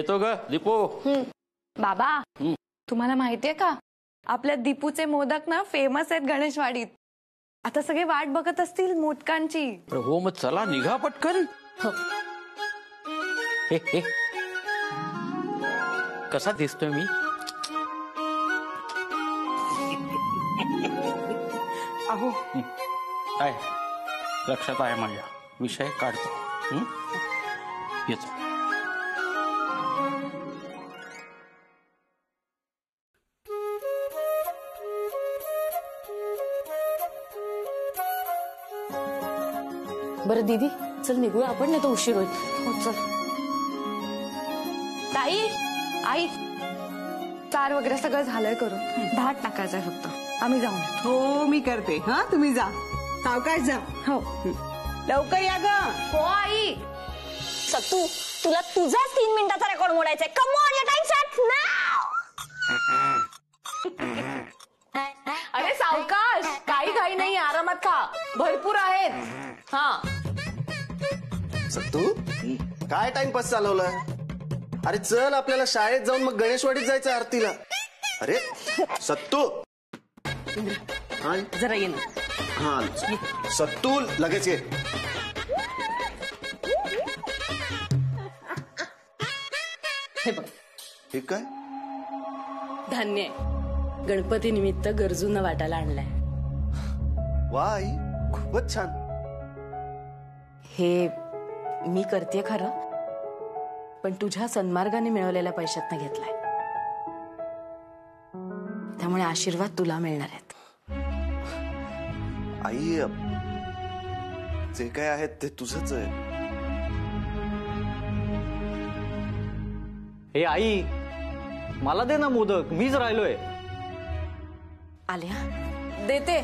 येतो ग दीपू. बाबा तुम्हाला माहितीये का आपल्या दीपूचे मोदक ना फेमस आहेत गणेशवाडीत. आता सगळे वाट बघत असतील मोदकांची. हो मग चला निघा पटकन. हे कसा दिसतोय मी? अहो काय लक्षात आहे माझ्या? विषय काढतो. येतो. बरं दीदी चल निघूया आपण, नाही तर उशीर होईल. हो चल. ताई आई चार वगैरे सगळं झालंय करून. भात टाकायचंय फक्त. आम्ही जाऊन. हो मी करते. हा तुम्ही जा, सावकाश जा. हो लवकर या ग. हो आई. सत्तू तुला तुझाच 3 मिनिटाचा रेकॉर्ड मोडायचा आहे. Come on your time start now. अरे सावकाश, काही घाई नाही, आरामात खा, भरपूर आहेत. हा सत्तू काय टाइमपास चालवलाय? अरे चल आपल्याला शाळेत जाऊन मग गणेशवाडीत जायचं आरतीला. अरे सत्तू जरा ये ना. हा सत्तू लगेच ये. हे बघ हे काय? धान्य गणपती निमित्त गरजूंना वाटायला आणलाय. वा आई खूपच छान. हे मी करते खरं, पण तुझ्या सन्मार्गाने मिळवलेल्या पैशातनं घेतलाय. त्यामुळे आशीर्वाद तुला मिळणार आहेत. आई जे काय आहेत ते तुझंच आहे. हे आई मला दे ना मोदक, मीच राहिलोय. आल्या देते.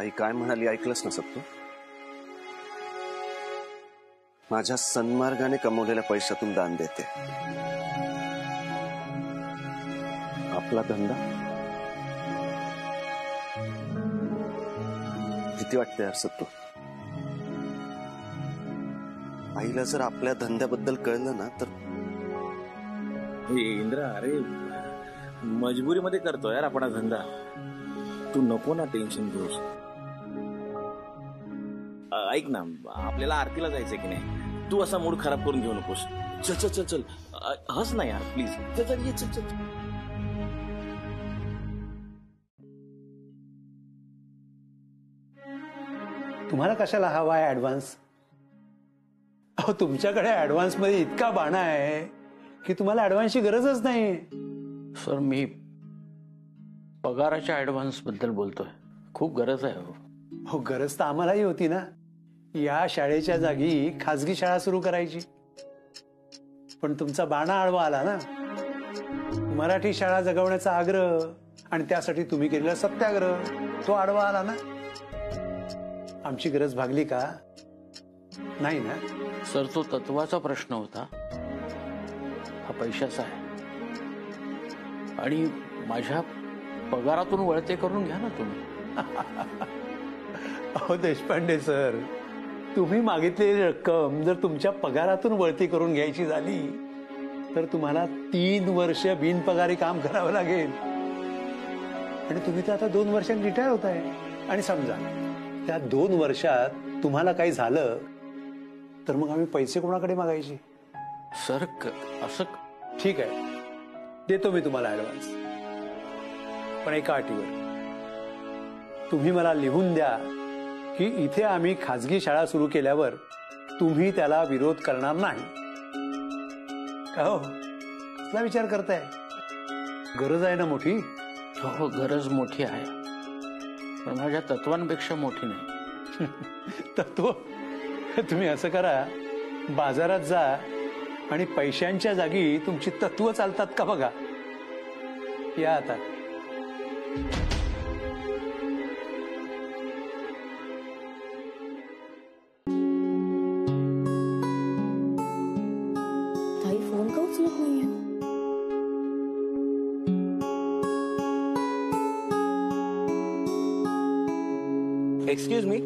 आई काय म्हणाली ऐकलंस ना सत्तू? माझ्या सन्मार्गाने कमवलेल्या पैशातून दान देते. आपला धंदा किती वाटते यार सत्तू? आईला जर आपल्या धंद्याबद्दल कळलं ना तर. इंद्रा अरे मजबुरीमध्ये करतो यार आपण धंदा. तू नको ना टेन्शन घेऊस. ऐक ना आपल्याला आरतीला जायचंय की नाही? तू असा मूड खराब करून घेऊ नकोस. चल चल चल चल हस ना यार प्लीज. चल चल ये चल चल. तुम्हाला कशाला हवा आहे ऍडव्हान्स? अहो तुमच्याकडे ऍडव्हान्स मध्ये इतका बाणा आहे की तुम्हाला ऍडव्हान्सची गरजच नाही. सर मी पगाराच्या ऍडव्हान्स बद्दल बोलतोय. खूप गरज आहे. हो गरज तर आम्हालाही होती ना, या शाळेच्या जागी खाजगी शाळा सुरू करायची. पण तुमचा बाणा आडवा आला ना. मराठी शाळा जगवण्याचा आग्रह आणि त्यासाठी तुम्ही केलेला सत्याग्रह तो आडवा आला ना. आमची गरज भागली का? नाही ना. सर तो तत्वाचा प्रश्न होता, हा पैशाचा आहे. आणि माझ्या पगारातून वळते करून घ्या ना तुम्ही. अहो देशपांडे सर, तुम्ही मागितलेली रक्कम जर तुमच्या पगारातून वळती करून घ्यायची झाली तर तुम्हाला 3 वर्ष बिनपगारी काम करावं लागेल. आणि तुम्ही तर आता 2 वर्षांनी रिटायर होताय. आणि समजा त्या 2 वर्षात तुम्हाला काही झालं तर मग आम्ही पैसे कोणाकडे मागायचे? सर असं. ठीक आहे, देतो मी तुम्हाला ऍडव्हान्स, पण एका अटीवर. तुम्ही मला लिहून द्या की इथे आम्ही खाजगी शाळा सुरू केल्यावर तुम्ही त्याला विरोध करणार नाही. का हो, कसला विचार करताय? गरज आहे ना मोठी. हो गरज मोठी आहे, पण माझ्या तत्वांपेक्षा मोठी नाही. तत्व? तुम्ही असं करा, बाजारात जा आणि पैशांच्या जागी तुमची तत्व चालतात का बघा. या आता. ताई फोन का उचलत नाहीये? एक्सक्यूज मी,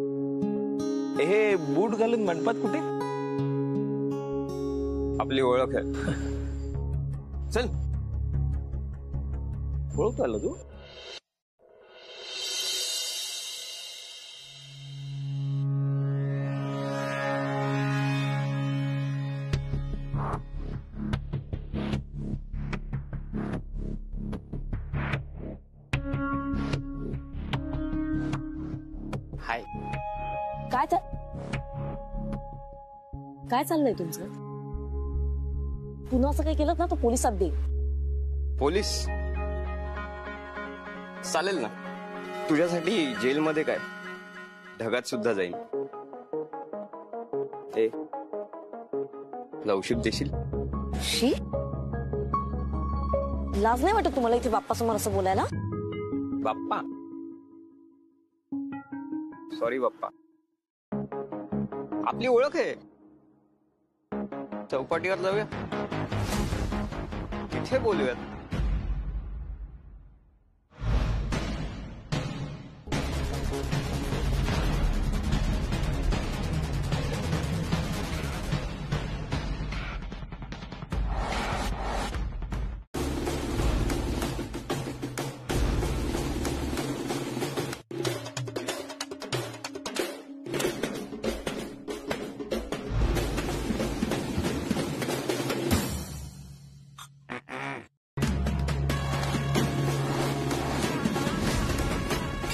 हे बूट घालून मंडपात कुठे? आपली ओळख आहे. चल, ओळखतो आला तू. हाय. काय चाललंय तुमचं? पुन्हा असं काही केलं ना तो पोलिसात देईल. पोलीस चालेल ना, तुझ्यासाठी जेलमध्ये काय ढगात सुद्धा जाईल. ए, लवशिप देशील? शी, लाज नाही वाटत तुम्हाला इथे बाप्पासमोर असं बोलायला? बाप्पा, सॉरी बाप्पा, आपली ओळख आहे. चौपाटीवर जाऊया, तिथे बोलूयात.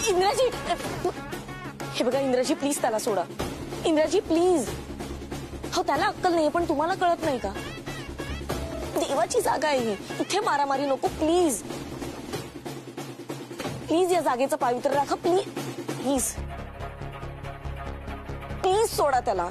इंद्राजी, हे बघा इंद्राजी, प्लीज त्याला सोडा. इंद्राजी प्लीज. हो, त्याला अक्कल नाही पण तुम्हाला कळत नाही का? देवाची जागा आहे ही, इथे मारामारी नको प्लीज. प्लीज या जागेचं पावित्र्य राखा प्लीज. प्लीज प्लीज सोडा त्याला.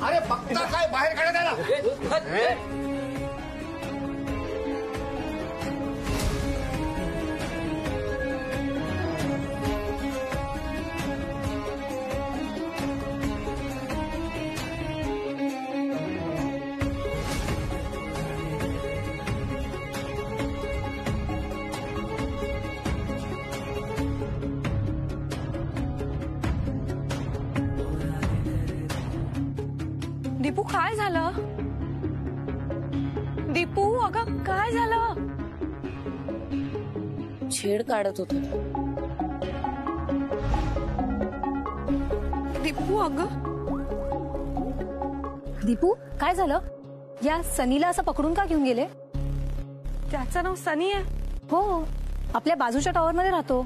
अरे बघता काय, बाहेर काढा त्याला. दीपू काय झालं? दीपू अगं काय झालं? छेड काढत होतो. दीपू अगं, दीपू काय झालं? या सनीला असं पकडून का घेऊन गेले? त्याचं नाव सनी आहे. हो, आपल्या बाजूच्या टॉवर मध्ये राहतो.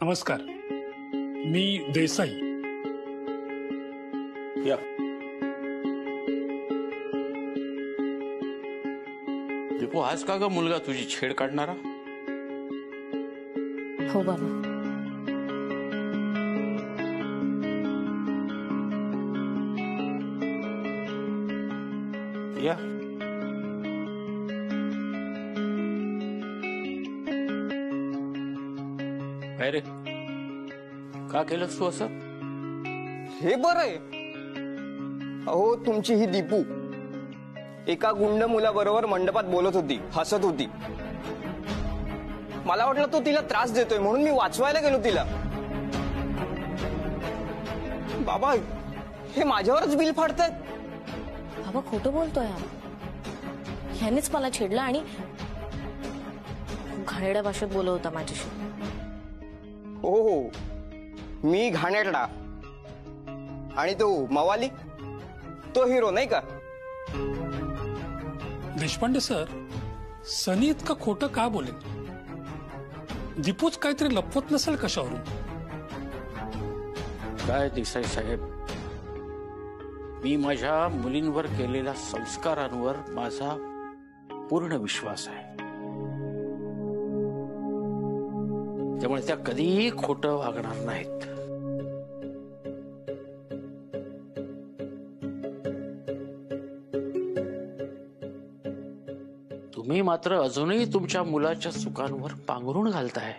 नमस्कार, मी देसाई. या. दीपू, हाच का ग मुलगा तुझी छेड काढणारा? हो बाबा. या. काय रे, का केलंस तू असं? हे बरं आहे. अहो तुमची ही दीपू एका गुंड मुलाबरोबर मंडपात बोलत होती, हसत होती. मला वाटलं तो तिला त्रास देतोय म्हणून मी वाचवायला गेलो तिला. बाबा हे माझ्यावरच बिल फाडतायत. बाबा खोटं बोलतोय हा. ह्यानेच मला छेडला आणि घाणेरड्या भाषेत बोलत होता माझ्याशी. हो हो, मी घाणेरडा आणि तो मवाली, तो हिरो नाही का? देशपांडे सर, सनी इतकं खोटं का बोलेल? दीपूच काहीतरी लपवत नसेल कशावरून? काय देसाई साहेब, मी माझ्या मुलींवर केलेल्या संस्कारांवर माझा पूर्ण विश्वास आहे. त्यामुळे त्या कधीही खोटं वागणार नाहीत. तुम्ही मात्र अजूनही तुमच्या मुलाच्या चुकांवर पांघरून घालताय.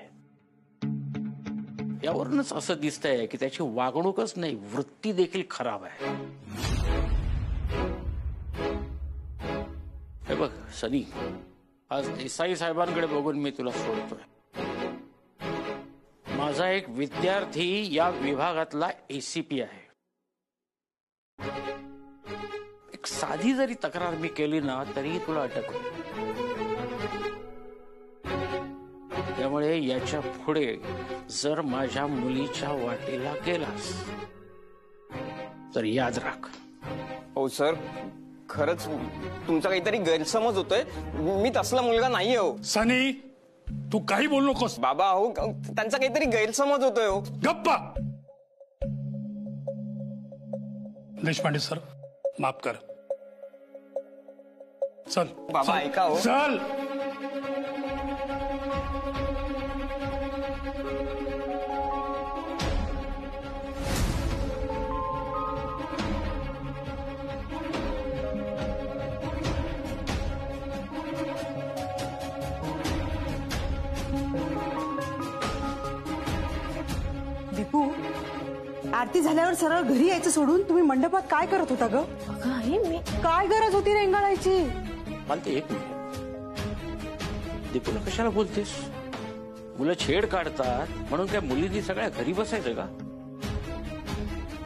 यावरूनच असं दिसतंय की त्याची वागणूकच नाही, वृत्ती देखील खराब आहे. हे बघ सनी, आज देसाई साहेबांकडे बघून मी तुला सोडतोय. माझा एक विद्यार्थी या विभागातला एसीपी आहे. एक साधी जरी तक्रार मी केली ना तरी तुला अटक होईल. त्यामुळे याच्या पुढे जर माझ्या मुलीच्या वाटेला गेलास तर याद राख. हो सर, खरंच तुमचा काहीतरी गैरसमज होतोय. मी तसला मुलगा नाही हो. सनी, तू काही बोलू नकोस. बाबा हो, त्यांचा काहीतरी गैरसमज होतोय हो. गप्पा. देशपांडे सर, माफ कर. चल बाबा ऐका हो. चल. दीपू, आरती झाल्यावर सरळ घरी यायचं सोडून तुम्ही मंडपात काय करत होता ग? मी काय गरज होती रेंगाळायची? मला ते एक मिनिट, दीपूला कशाला बोलतेस? मुलं छेड काढतात म्हणून काय मुलींनी सगळ्या घरी बसायचं का?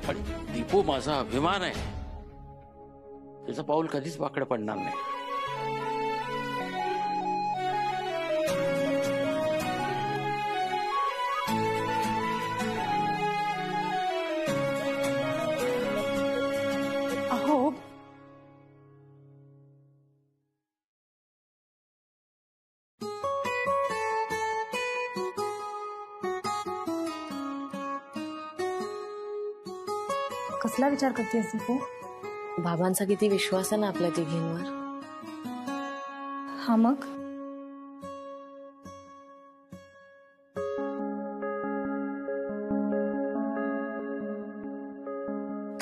पण दीपू माझा अभिमान आहे. त्याचं पाऊल कधीच वाकडं पडणार नाही. अहो कसला विचार करतेस दीपू? बाबांचा किती विश्वास आहे ना आपल्या तिघींवर. हा मग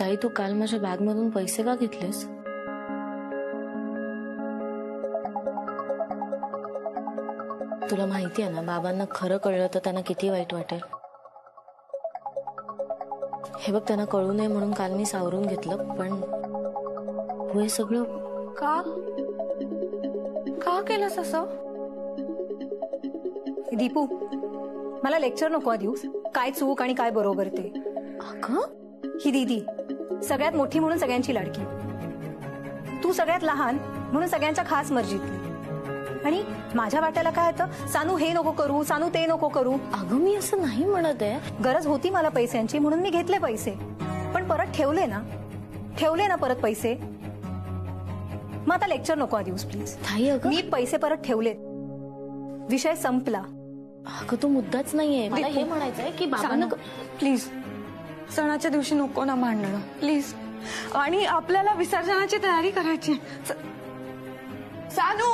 ताई, तू काल माझ्या बॅग मधून पैसे का घेतलेस? तुला माहिती आहे ना, बाबांना खरं कळलं तर त्यांना किती वाईट वाटेल. हे बघ, त्यांना कळू नये म्हणून काल मी सावरून घेतलं, पण तू हे सगळं का का केलंस असं? दीपू, मला लेक्चर नको देऊस. काय चूक आणि काय बरोबर ते. अगं, ही दीदी सगळ्यात मोठी म्हणून सगळ्यांची लाडकी, तू सगळ्यात लहान म्हणून सगळ्यांच्या खास मर्जीतली. आणि माझ्या वाट्याला काय येतं, सानू हे नको करू, सानू ते नको करू. अगं मी असं नाही म्हणत आहे. गरज होती मला पैशांची म्हणून मी घेतले पैसे, पण परत ठेवले ना परत पैसे. मग आता लेक्चर नको देऊस प्लीज. मी पैसे परत ठेवले, विषय संपला. अगं तू मुद्दाच नाहीये. मला हे म्हणायचंय की बाबांना प्लीज, सणाच्या दिवशी नको ना मांडणं प्लीज. आणि आपल्याला विसर्जनाची तयारी करायची. सानू,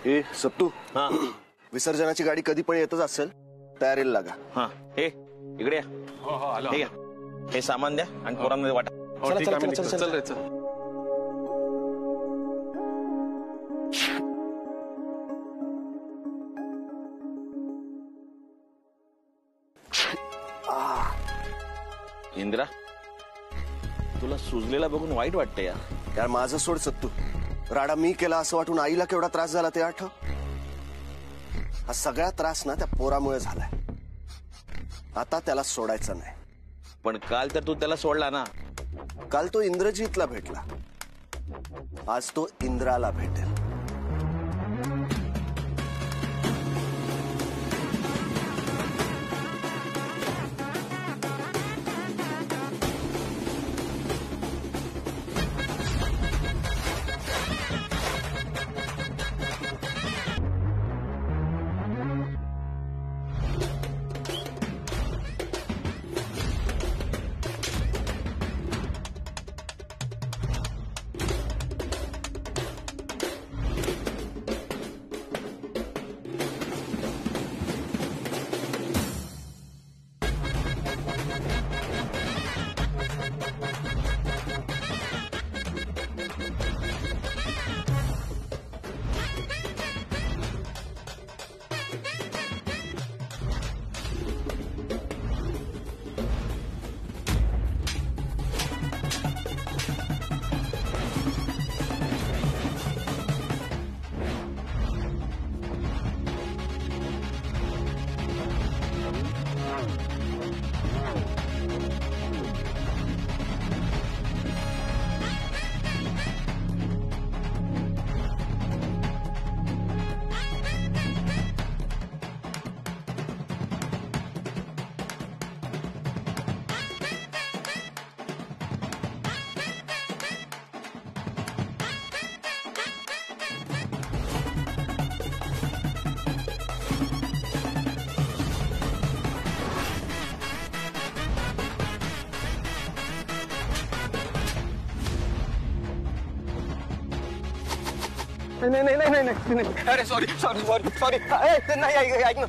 ए सत्तू, विसर्जनाची गाडी कधी पण येतच असेल, तयारीला लागा. हा, हे इकडे या. हे घ्या, हे सामान द्या आणि पोरांमध्ये वाटा. चला चला चला चला. इंदिरा, तुला सुजलेला बघून वाईट वाटतं यार. यार माझं सोड सत्तू. राडा मी केला असं वाटून आईला केवढा त्रास झाला ते आठव. हा सगळा त्रास ना त्या पोरामुळे झालाय. आता त्याला सोडायचं नाही. पण काल तर तू त्याला सोडला ना. काल तो इंद्रजीतला भेटला, आज तो इंद्राला भेटेल. नाही नाही नाही नाही नाही. अरे सॉरी सॉरी सॉरी सॉरी. नाही ऐक ना.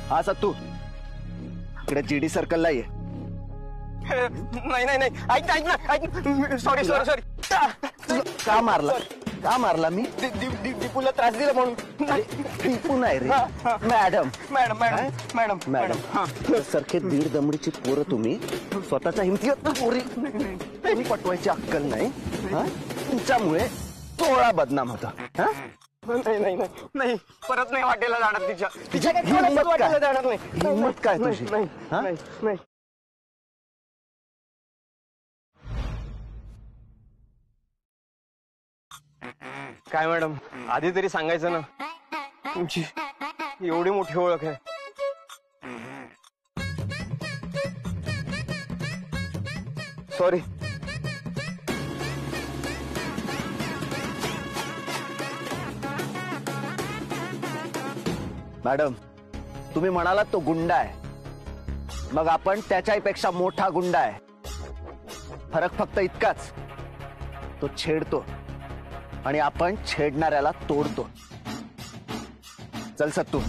हा सत्तू, इकडे जीडी सर्कलला ये. नाही नाही नाही. ऐक ना. Sorry sorry sorry. का मारला? का मारला मी? दीपूला त्रास दिला म्हणून. दीपू नाही रे, madam. Madam madam madam madam सारखे दीड दमडीची पोरं तुम्ही स्वतःच्या हिमतीत पोरी पटवायची अक्कल नाही. तुमच्यामुळे तोळा बदनाम होता. नाही नाही नाही नाही. परत नाही वाटेला जाणार तिच्या. तिच्या हिम्मत वाटेला जाणार नाही. हिम्मत काय तुझी? नाही नाही. काय मॅडम, आधी तरी सांगायचं ना. तुमची एवढी मोठी ओळख आहे. सॉरी. मॅडम, तुम्ही म्हणालात तो गुंडा आहे, मग आपण त्याच्यापेक्षा मोठा गुंडा आहे. फरक फक्त इतकाच, तो छेडतो आणि आपण छेडणाऱ्याला तोडतो. चल सत्तू.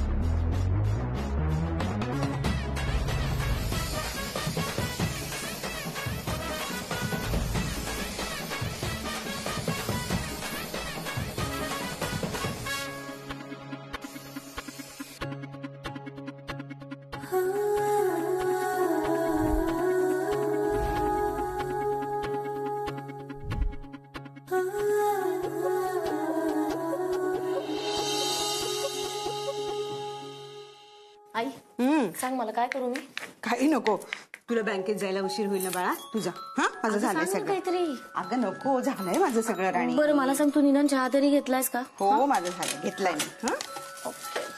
आई सांग मला काय करू मी? काही नको. तुला बँकेत जायला उशीर होईल ना बाळा. तुझा हा माझं झालंय सगळं. काहीतरी. अगं नको, झालंय माझं सगळं राणी. बरं मला सांग, तू निदान चहा तरी घेतलायस का? हो माझं झालं, घेतलाय मी.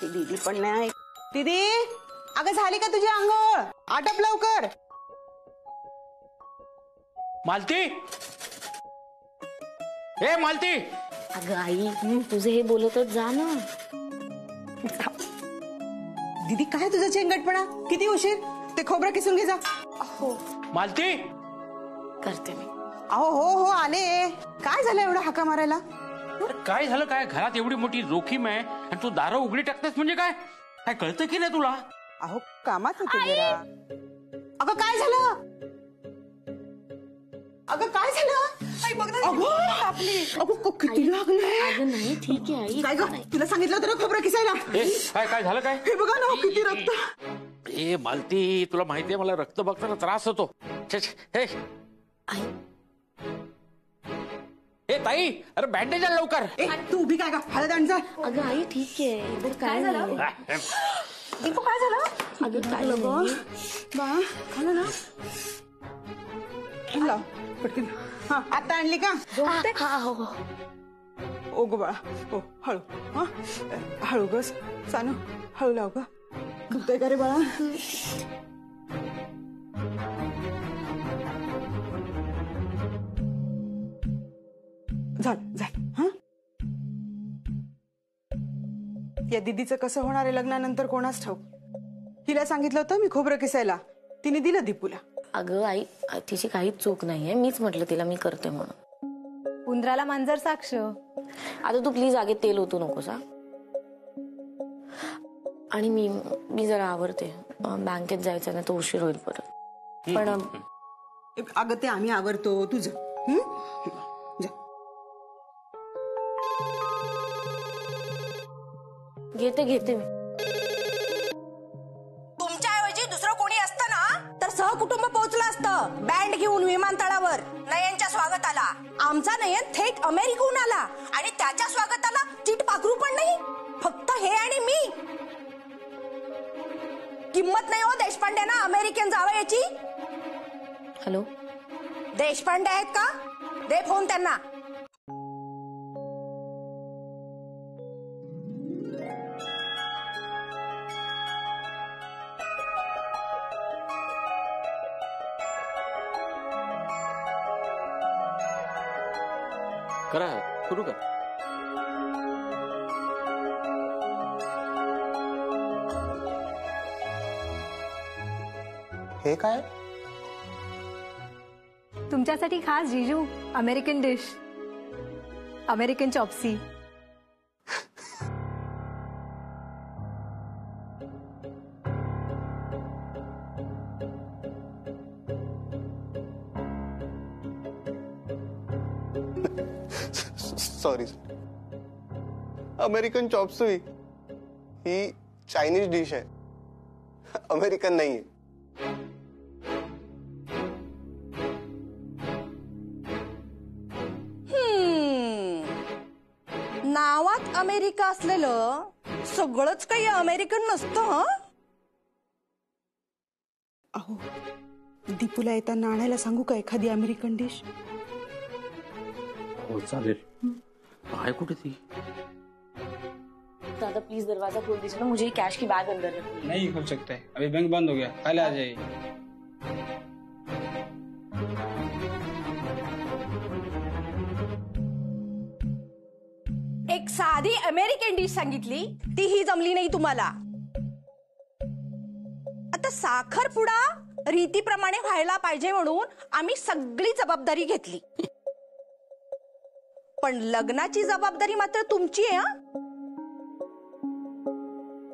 ती दीदी पण नाही. दीदी अगं झाली का तुझी आंघोळ? आटप लवकर. मालती, हे मालती. अगं आई तुझे हे बोलतच जा ना. दीदी काय तुझा चेंगटपणा? किती उशीर? ते खोबरं किसून घे जा. हो मालती, करते मी. अहो हो हो आले. काय झालं एवढं हाका मारायला? काय झालं? काय घरात एवढी मोठी जोखीम आहे आणि तू दारं उघडी टाकतेस म्हणजे काय? काय कळतं की नाही तुला? अहो कामात होते जरा. अगं काय झालं? अगं काय झालं? अगं किती लागलंय. अगं नाही ठीक आहे आई. काय गं, तुला सांगितलं होतं ना खोबरं किसायला. काय काय झालं? काय हे बघा ना किती रक्त. ए मालती, तुला माहितीये मला रक्त बघताना त्रास होतो. छे छे. हे ए ताई, अरे बँडेज आण लवकर. तू उभी काय का हळद आणजा. अगं आई ठीक आहे, काय झालं दीपू काय झालं? अगं काय झालं बा झालं ना. लाव पटकन. हा आता आणली का? हा हो हो. ओ गो बाळा, हो हळू. हा हळू ग सानू, हळू लाव ग. दुखतंय का रे बाळा? झालं झालं. हा या दीदीचं कसं होणार आहे लग्नानंतर कोणाच ठाऊक. तिला सांगितलं होतं मी खोबरं किसायला, तिने दिलं दीपूला. अगं आई तिची काहीच चूक नाहीये, मीच म्हटलं तिला मी करते म्हणून. उंदराला मांजर साक्ष. आता तू प्लीज आगे तेल ओतू नकोस हा. आणि मी जरा आवरते, बँकेत जायचं नाही तर उशीर होईल परत. पण अगं ते आम्ही आवरतो तुझं. घेते मी. तुमच्याऐवजी दुसरं कोणी असतं ना तर सहकुटुंब पोहोचलं असतं बँड घेऊन विमानतळावर नयनच्या स्वागताला. आमचा नयन थेट अमेरिकेहून आला आणि त्याच्या स्वागताला चिट पाखरू पण नाही, फक्त हे आणि मी. किंमत नाही हो देशपांड्यांना अमेरिकन जावयाची. हॅलो, देशपांडे आहेत का? दे फोन त्यांना. करा सुरू कर. हे काय? तुमच्यासाठी खास जीजू American dish, American chop suey. Sorry, American chop सुई ही चायनीज डिश आहे, अमेरिकन नाहीये. नावात अमेरिका असलेलं सगळंच काही अमेरिकन नसतं. हं अहो दीपूला येताना आणायला सांगू का एखादी अमेरिकन डिश? हो चालेल. आहे कुठे ती? दादा प्लीज दरवाजा खोल दीजिए ना, मुझे कैश की बैग अंदर रखनी. नहीं खोल सकते, अभी बैंक बंद हो गया, कल आ जाइए. एक साधी अमेरिकन डिश सांगितली, तीही जमली नाही तुम्हाला. आता साखरपुडा रीतीप्रमाणे व्हायला पाहिजे म्हणून आम्ही सगळी जबाबदारी घेतली, पण लग्नाची जबाबदारी मात्र तुमची आहे. हा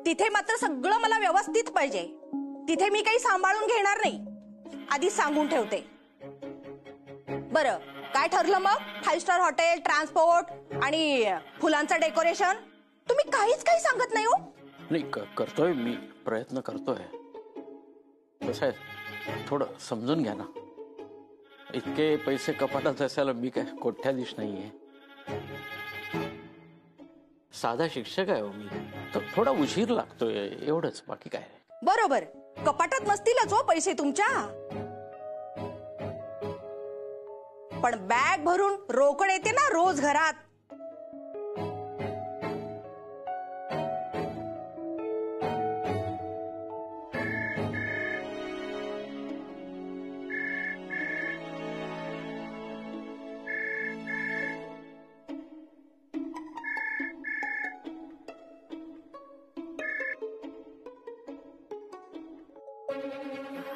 तिथे मात्र सगळं मला व्यवस्थित पाहिजे. तिथे मी काही सांभाळून घेणार नाही, आधी सांगून ठेवते. बरं काय ठरलं मग? 5 स्टार हॉटेल, ट्रान्सपोर्ट आणि फुलांचं डेकोरेशन. तुम्ही काहीच काही सांगत नाही हो. नाही करतोय मी, प्रयत्न करतोय. कसं आहे थोडं समजून घ्या ना. इतके पैसे कपाटात असायला मी काय कोट्याधीश नाहीये, साधा शिक्षक आहे हो मी. थोडा उशीर लागतोय एवढंच, बाकी काय. बरोबर, कपाटात नसतीलच हो पैसे तुमच्या, पण बॅग भरून रोकड येते ना रोज घरात.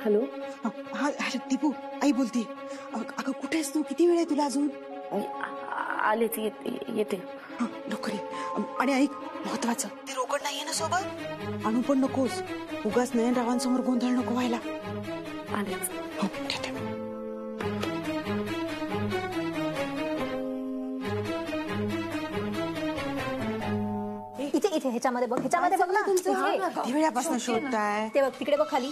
हॅलो. हा दीपू, आई बोलती. अगं कुठे आहेस तू? किती वेळ आहे तुला अजून? आलेच, येते. लवकर ये. आणि ऐक, महत्वाचं ते रोकड नाहीये ना सोबत? आणू पण नकोस, उगाच नयनरावांसमोर गोंधळ नको व्हायला. आलेच. हो ठेव. इथे ह्याच्यामध्ये बघ, ह्याच्यामध्ये बघ ना. इथे. किती वेळापासून शोधताय? ते बघ तिकडे बघ खाली.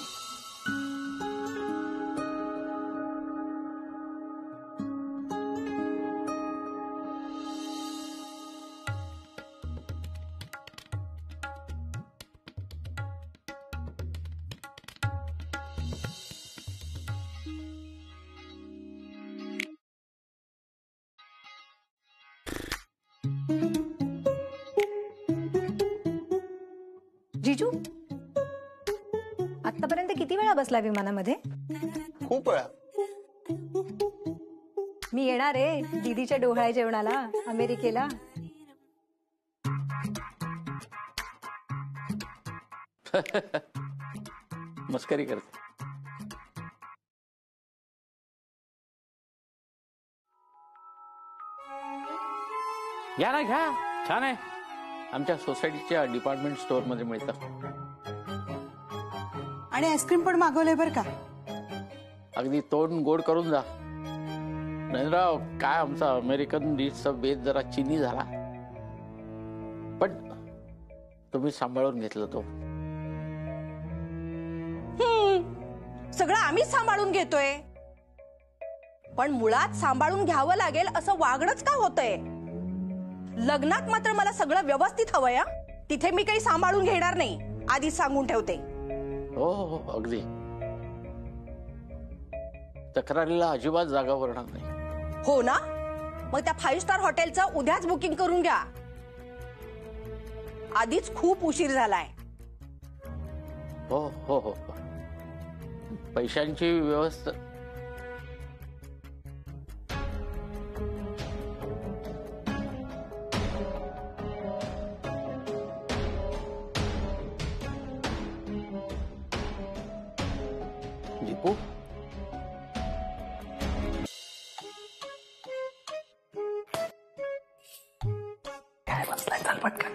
जीजू, आतापर्यंत किती वेळा बसला विमानामध्ये? खूप वेळा. मी येणार आहे दीदीच्या डोहाळे जेवणाला अमेरिकेला. मस्करी करते. घ्या ना, घ्या, छान आहे. आमच्या सोसायटीच्या डिपार्टमेंट स्टोअर मध्ये मिळतं. आणि आईस्क्रीम पण मागवलंय बरं का. अगदी तोंड गोड करून जा. नंदराव, काय आमचा अमेरिकन डिशचा बेत जरा चिनी झाला, पण तुम्ही सांभाळून घेतलं तो. सगळं आम्हीच सांभाळून घेतोय, पण मुळात सांभाळून घ्यावं लागेल असं वागणंच का होतंय? लग्नात मात्र मला सगळं व्यवस्थित हवंय. तिथे मी काही सांभाळून घेणार नाही, आधीच सांगून ठेवते. हो हो, अगदी. तक्रारीला अजिबात जागा भरणार नाही. हो ना, मग त्या 5 स्टार हॉटेलचं उद्याच बुकिंग करून घ्या. आधीच खूप उशीर झालाय. हो हो हो, पैशांची व्यवस्था. दीपू, काय बसलाय? चाल पटकन.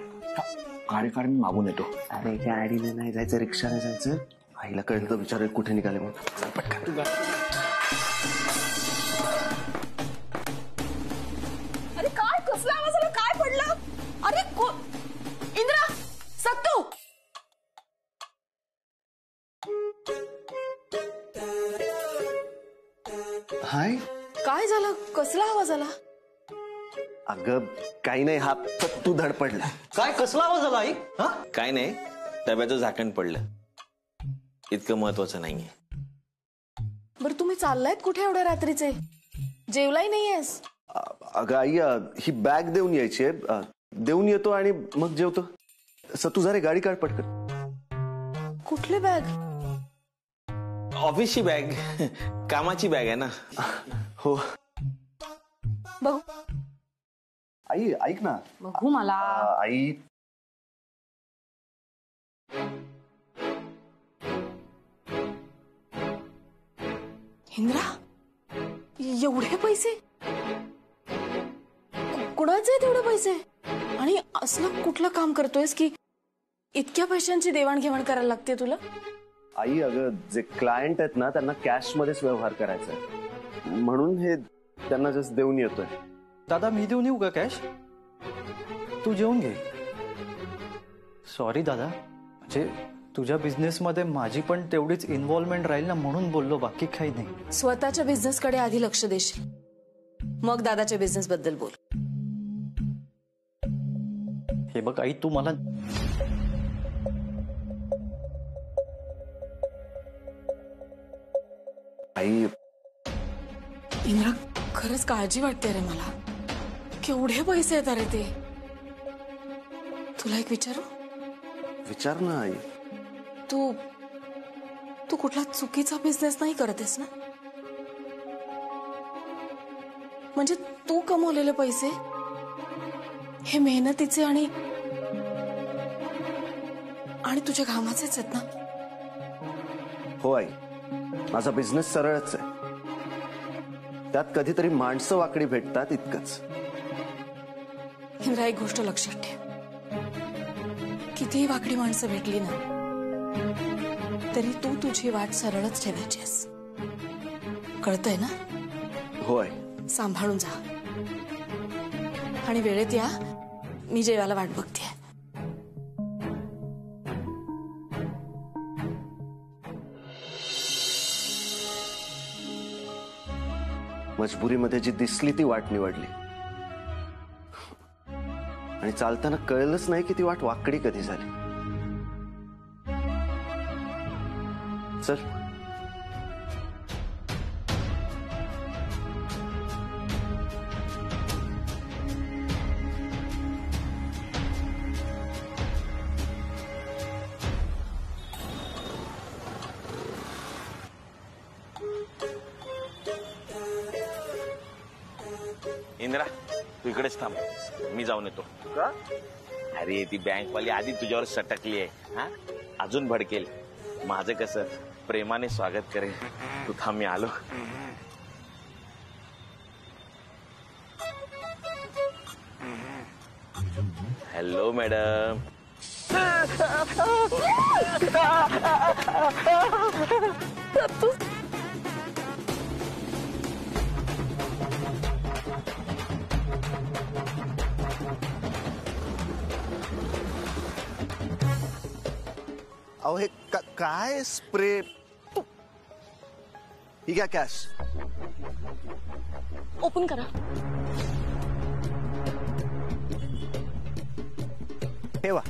गाडी काढ, मी मागून येतो. अरे गाडीने नाही जायचं, रिक्षाने जायचं. आईला कळलं तर विचारेल कुठे निघाले मग. चाल पटकन. अरे काय, कसला आवाज आला? काय पडलं? अरे इंद्रा, सत्तू. हाय. काय झालं? कसला आवाज आला? अगं काही नाही, हा तू धडपडला. काय, कसला आवाज आला आई? हा? काय नाही, डब्याचं झाकण पडलं. इतकं महत्वाचं नाहीये. बरं, तुम्ही चाललायत कुठे एवढ्या रात्रीचे? जेवलाही नाहीयेस? अगं आई, ही बॅग देऊन यायची आहे. देऊन येतो आणि मग जेवतो. तू जरा गाडी काढ पटकन. कुठली बॅग? ऑफिसची बॅग, कामाची बॅग आहे ना. हो. बघू. आई ऐक ना. बघू मला. आई, इंद्रा, एवढे पैसे? कुणाचे आहेत एवढे पैसे? आणि असलं कुठलं काम करतोयस की इतक्या पैशांची देवाणघेवाण करायला लागते तुला? आई, अगं जे क्लायंट आहेत ना, त्यांना कॅश मध्येच व्यवहार करायचा आहे, म्हणून हे त्यांना जस्ट देऊन येतोय. दादा, मी देऊन येऊ का कॅश? तू जेवून घे. सॉरी दादा, म्हणजे तुझ्या बिझनेस मध्ये माझी पण तेवढीच इन्व्हॉल्वमेंट राहील ना, म्हणून बोललो, बाकी काही नाही. स्वतःच्या बिझनेस कडे आधी लक्ष देशील, मग दादाच्या बिझनेस बद्दल बोल. हे बघ आई, तू मला आई. इंद्रा, खरंच काळजी वाटते रे मला. केवढे पैसे आहेत अरे ते. तुला एक विचारू? विचार ना आई. तू कुठला चुकीचा बिझनेस नाही करतेस ना? म्हणजे तू कमवलेले पैसे हे मेहनतीचे आणि तुझ्या घामाचेच आहेत ना? हो आई, माझा बिझनेस सरळच आहे. त्यात कधीतरी माणसं वाकडी भेटतात, इतकंच. इंद्रा, एक गोष्ट लक्षात ठेव. कितीही वाकडी माणसं भेटली ना, तरी तू तुझी वाट सरळच ठेवायचीस. कळतंय ना? हो आई. सांभाळून जा आणि वेळेत या. मी जेवायला वाट बघते. मजबुरीमध्ये जी दिसली ती वाट निवडली आणि चालताना कळलंच नाही की ती वाट वाकडी कधी झाली. चल. इंद्रा तू इकडेच थांब, मी जाऊन येतो. का? अरे ती बँकवाली आधी तुझ्यावर सटकली आहे, हा अजून भडकेल. माझं कसं प्रेमाने स्वागत करेल. तू थांब, मी आलो. Hello madam. अहो हे काय स्प्रे. ही घ्या कॅश. ओपन करा. ठेवा.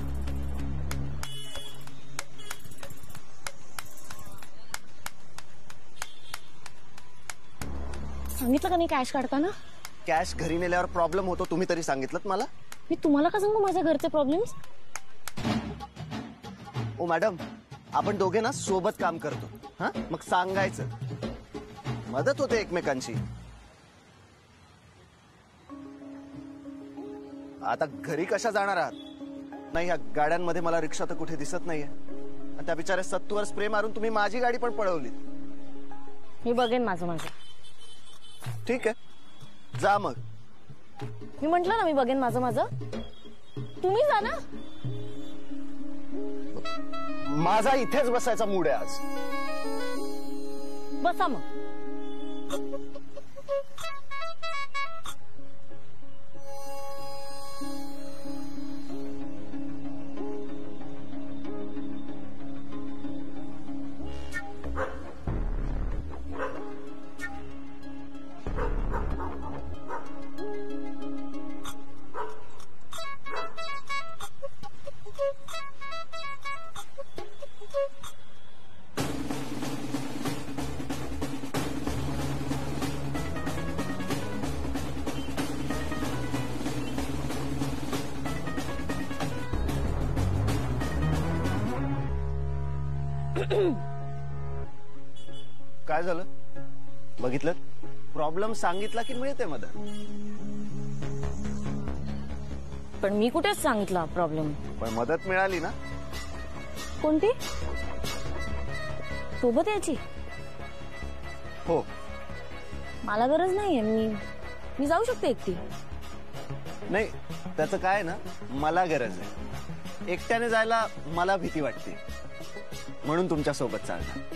सांगितलं का नाही कॅश काढताना? कॅश घरी नेल्यावर प्रॉब्लेम होतो, तुम्ही तरी सांगितलं मला. मी तुम्हाला का सांगू माझ्या घरचे प्रॉब्लेम्स? ओ मॅडम, आपण दोघे ना सोबत काम करतो, हा मग सांगायचं, मदत होते एकमेकांची. आता घरी कशा जाणार आहात? नाही, ह्या गाड्यांमध्ये मला रिक्षा तर कुठे दिसत नाहीये. आणि त्या बिचाऱ्या सत्तूवर स्प्रे मारून तुम्ही माझी गाडी पण पळवली. मी बघेन माझं. ठीक आहे, जा मग. मी म्हंटल ना मी बघेन माझं. तुम्ही जा ना. माझा इथेच बसायचा मूड आहे आज. बसा मग. काय झालं? बघितलं, प्रॉब्लेम सांगितला की मिळते मदत. पण मी कुठेच सांगितला प्रॉब्लेम. पण मदत मिळाली ना. कोणती? सोबत यायची? हो. मला गरज नाहीये, मी जाऊ शकते एकटी. नाही, त्याचं काय ना, मला गरज आहे. एकट्याने जायला मला भीती वाटते, म्हणून तुमच्या सोबत चालणार.